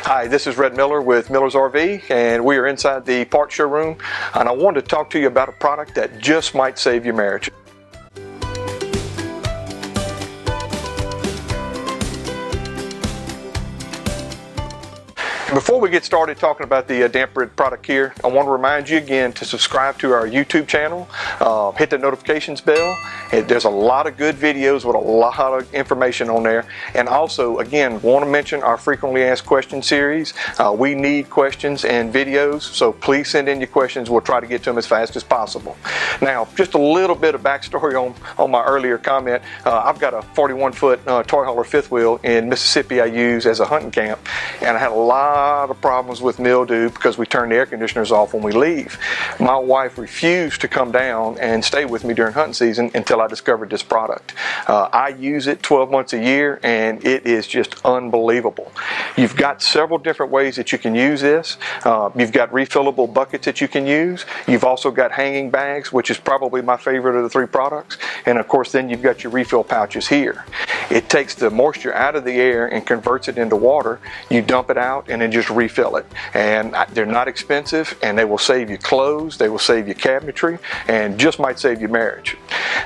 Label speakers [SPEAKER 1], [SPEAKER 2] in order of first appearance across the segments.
[SPEAKER 1] Hi, this is Red Miller with Miller's RV, and we are inside the parts showroom, and I wanted to talk to you about a product that just might save your marriage. Before we get started talking about the damp rid product here, I want to remind you again to subscribe to our YouTube channel, hit the notifications bell. There's a lot of good videos with a lot of information on there. And also, again, want to mention our frequently asked questions series. We need questions and videos, so please send in your questions. We'll try to get to them as fast as possible. Now, just a little bit of backstory on my earlier comment. I've got a 41-foot toy hauler fifth wheel in Mississippi I use as a hunting camp, and I had a lot of problems with mildew because we turn the air conditioners off when we leave. My wife refused to come down and stay with me during hunting season until I discovered this product. I use it 12 months a year, and it is just unbelievable. You've got several different ways that you can use this. You've got refillable buckets that you can use. You've also got hanging bags, which is probably my favorite of the three products. And of course, then you've got your refill pouches here. It takes the moisture out of the air and converts it into water. You dump it out and then just refill it. And they're not expensive, and they will save you clothes, they will save you cabinetry, and just might save you marriage.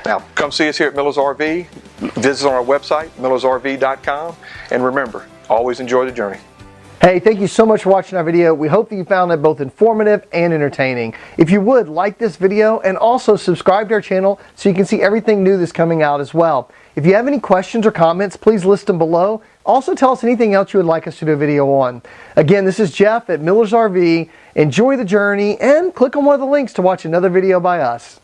[SPEAKER 1] Now, come see us here at Miller's RV. Visit on our website, millersrv.com. And remember, always enjoy the journey.
[SPEAKER 2] Hey, thank you so much for watching our video. We hope that you found it both informative and entertaining. If you would, like this video and also subscribe to our channel so you can see everything new that's coming out as well. If you have any questions or comments, please list them below. Also tell us anything else you would like us to do a video on. Again, this is Jeff at Miller's RV. Enjoy the journey and click on one of the links to watch another video by us.